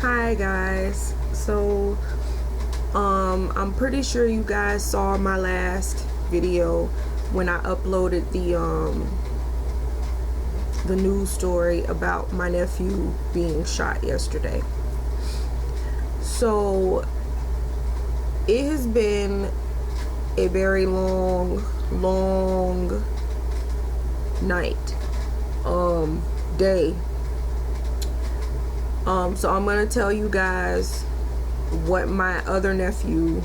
Hi guys. So I'm pretty sure you guys saw my last video when I uploaded the news story about my nephew being shot yesterday. So it has been a very long night, day. So I'm gonna tell you guys what my other nephew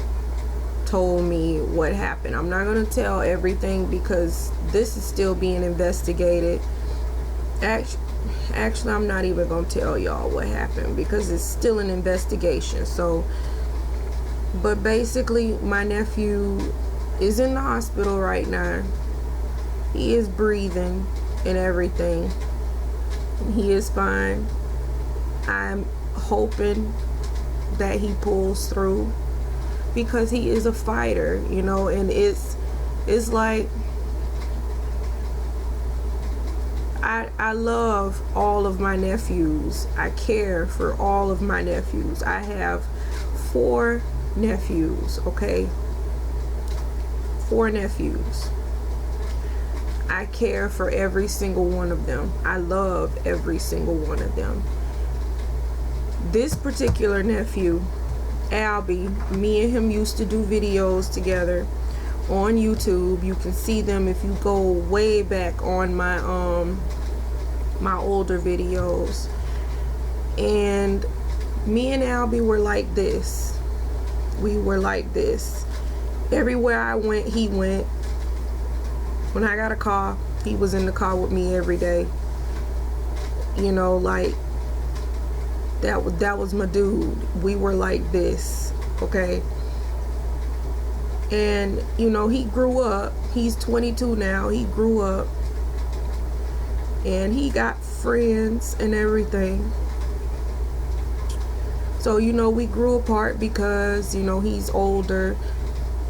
told me what happened. I'm not gonna tell everything because this is still being investigated. Actually, I'm not even gonna tell y'all what happened because it's still an investigation. So, but basically, my nephew is in the hospital right now. He is breathing and everything. He is fine. I'm hoping that he pulls through because he is a fighter, you know, and it's like I love all of my nephews. I care for all of my nephews. I have 4 nephews, okay? 4 nephews. I care for every single one of them. I love every single one of them. This particular nephew, Albie, me and him used to do videos together on YouTube. You can see them if you go way back on my my older videos. And me and Albie were like this. We were like this. Everywhere I went, he went. When I got a car, he was in the car with me every day. You know, like that was my dude. We were like this, okay? And you know, he grew up. He's 22 now. He grew up and he got friends and everything. So, you know, we grew apart because, you know, he's older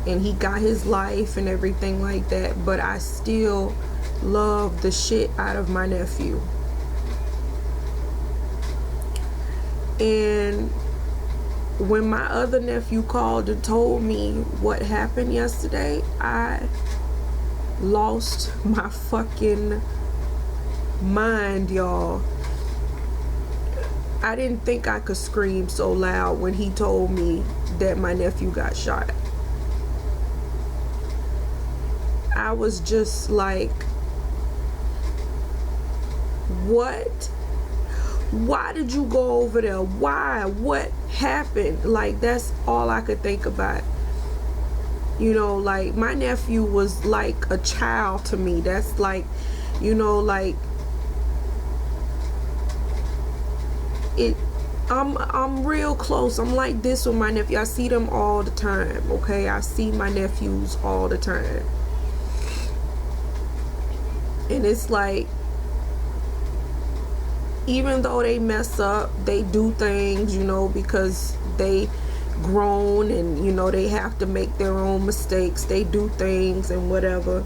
and he got his life and everything like that. But I still love the shit out of my nephew. And when my other nephew called and told me what happened yesterday, I lost my fucking mind, y'all. I didn't think I could scream so loud when he told me that my nephew got shot. I was just like, what? Why did you go over there? Why? What happened? Like, that's all I could think about. You know, like, my nephew was like a child to me. That's like, you know, like, I'm real close. I'm like this with my nephew. I see them all the time, okay? I see my nephews all the time. And it's like, even though they mess up, they do things, you know, because they grown and, you know, they have to make their own mistakes. They do things and whatever.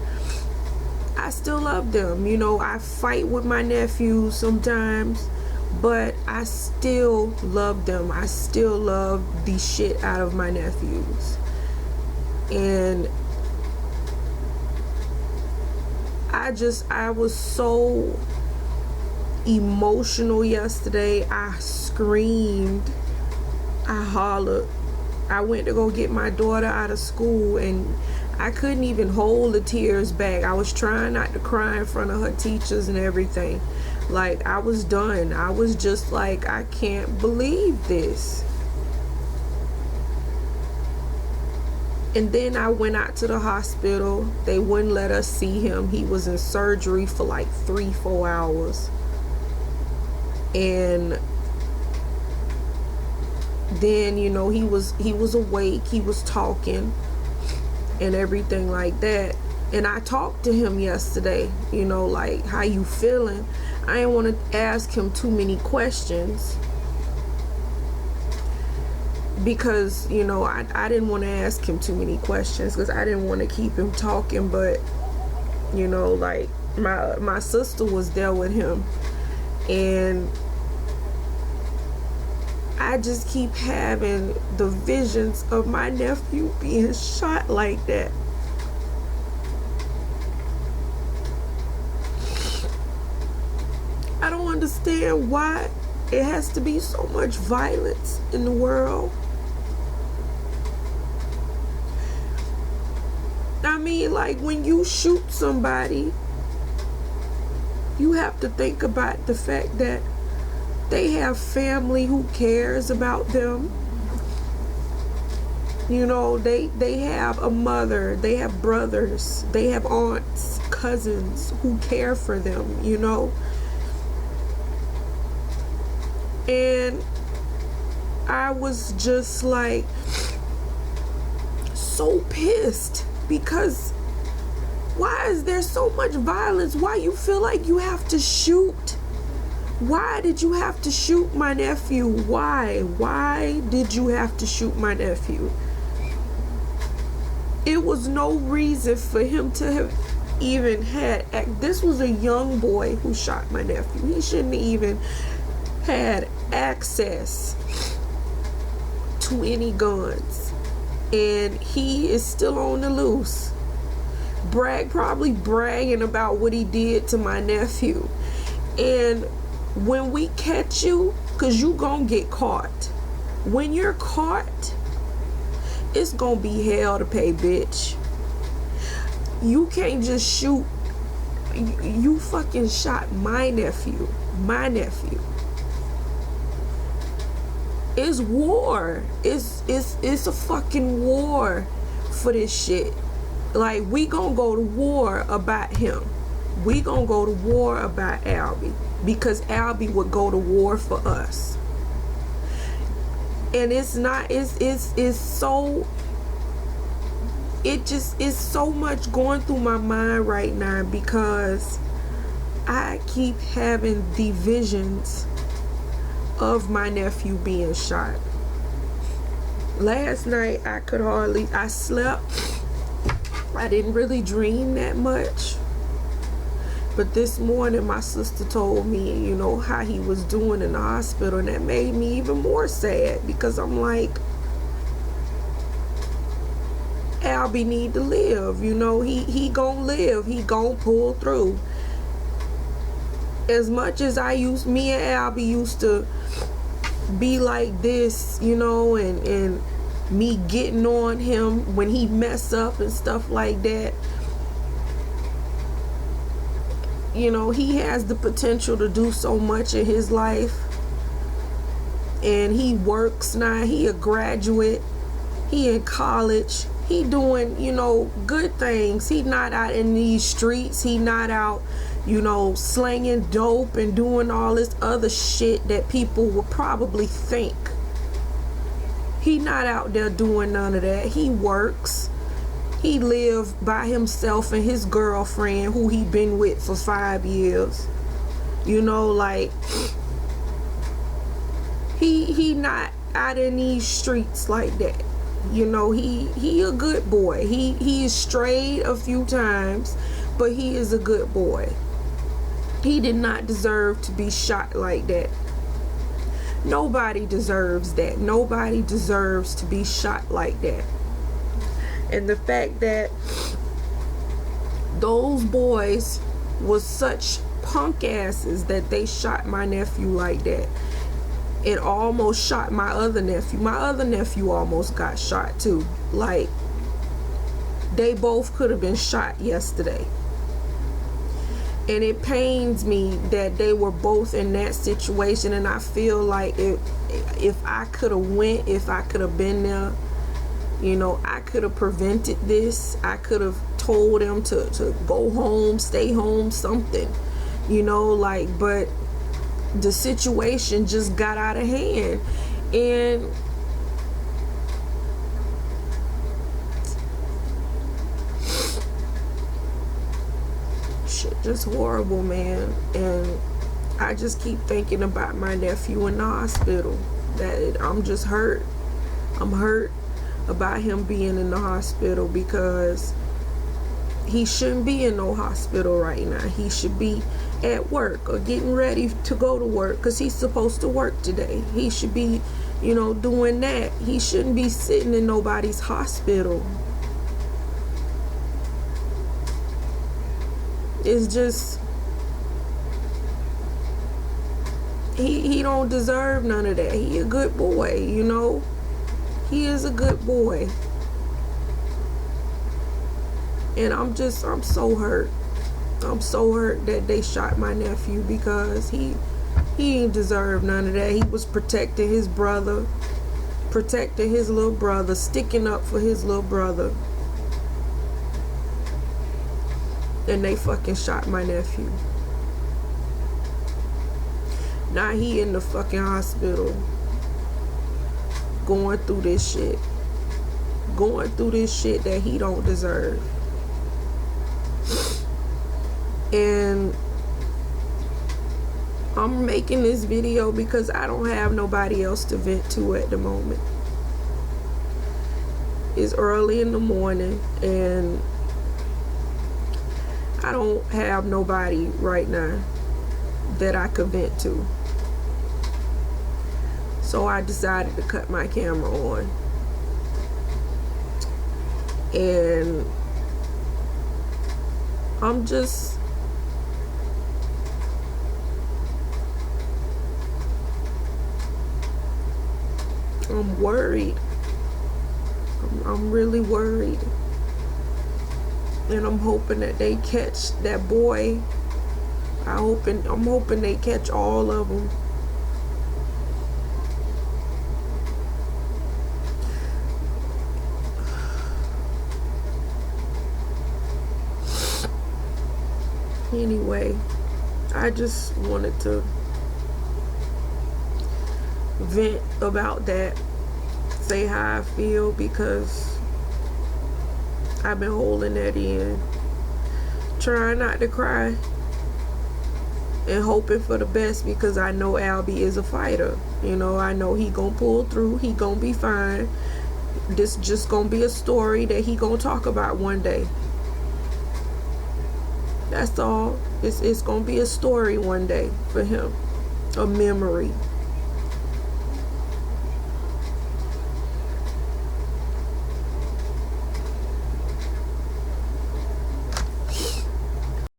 I still love them. You know, I fight with my nephews sometimes, but I still love them. I still love the shit out of my nephews. And I was so emotional yesterday. I screamed, I hollered. I went to go get my daughter out of school and I couldn't even hold the tears back. I was trying not to cry in front of her teachers and everything. Like, I was done. I was just like, I can't believe this. And then I went out to the hospital. They wouldn't let us see him. He was in surgery for like 3-4 hours. And then, you know, he was awake. He was talking and everything like that. And I talked to him yesterday, you know, like, how you feeling? I didn't want to ask him too many questions because, you know, I didn't want to ask him too many questions because I didn't want to keep him talking. But, you know, like, my sister was there with him, and I just keep having the visions of my nephew being shot like that. I don't understand why it has to be so much violence in the world. I mean, like, when you shoot somebody, you have to think about the fact that they have family who cares about them. You know, they have a mother, they have brothers, they have aunts, cousins who care for them, you know. And I was just like so pissed, because why is there so much violence? Why you feel like you have to shoot? Why did you have to shoot my nephew? Why did you have to shoot my nephew? It was no reason for him to have even had. This was a young boy who shot my nephew. He shouldn't even had access to any guns, and he is still on the loose, probably bragging about what he did to my nephew. And when we catch you, because you gonna get caught, when you're caught, it's gonna be hell to pay, bitch. You can't just shoot. You fucking shot my nephew. It's war. It's a fucking war for this shit. Like, we gonna go to war about him. We gonna go to war about Albie, because Albie would go to war for us. And it's not, it's so, it just is so much going through my mind right now, because I keep having the visions of my nephew being shot. Last night I slept. I didn't really dream that much. But this morning my sister told me, you know, how he was doing in the hospital, and that made me even more sad, because I'm like, Albie need to live, you know. He gonna live. He gonna pull through. As much as me and Albie used to be like this, you know, and me getting on him when he mess up and stuff like that, you know, he has the potential to do so much in his life. And he works now. He a graduate. He in college. He doing, you know, good things. He not out in these streets. He not out, you know, slanging dope and doing all this other shit that people would probably think. He not out there doing none of that. He works. He live by himself and his girlfriend, who he been with for 5 years. You know, like, he not out in these streets like that. You know, he a good boy. He is strayed a few times, but he is a good boy. He did not deserve to be shot like that. Nobody deserves that. Nobody deserves to be shot like that. And the fact that those boys was such punk asses that they shot my nephew like that. It almost shot my other nephew. My other nephew almost got shot too. Like, they both could have been shot yesterday. And it pains me that they were both in that situation. And I feel like if I could have went, if I could have been there, you know, I could have prevented this. I could have told them to go home, stay home, something, you know, like, but the situation just got out of hand. And shit, just horrible, man. And I just keep thinking about my nephew in the hospital. I'm just hurt. I'm hurt about him being in the hospital, because he shouldn't be in no hospital right now. He should be at work or getting ready to go to work, because he's supposed to work today. He should be you know, doing that. He shouldn't be sitting in nobody's hospital. It's just, he don't deserve none of that. He a good boy, you know. He is a good boy. And I'm so hurt. I'm so hurt that they shot my nephew, because he ain't deserve none of that. He was protecting his brother, protecting his little brother, sticking up for his little brother. And they fucking shot my nephew. Now he in the fucking hospital, going through this shit. Going through this shit that he don't deserve. And I'm making this video because I don't have nobody else to vent to at the moment. It's early in the morning and I don't have nobody right now that I could vent to. So I decided to cut my camera on. And I'm worried. I'm really worried. And I'm hoping that they catch that boy. I'm hoping they catch all of them. Anyway, I just wanted to vent about that, say how I feel, because I've been holding that in, trying not to cry and hoping for the best, because I know Albie is a fighter. You know, I know he gonna pull through, he gonna be fine. This just gonna be a story that he gonna talk about one day. That's all. It's gonna be a story one day for him, a memory.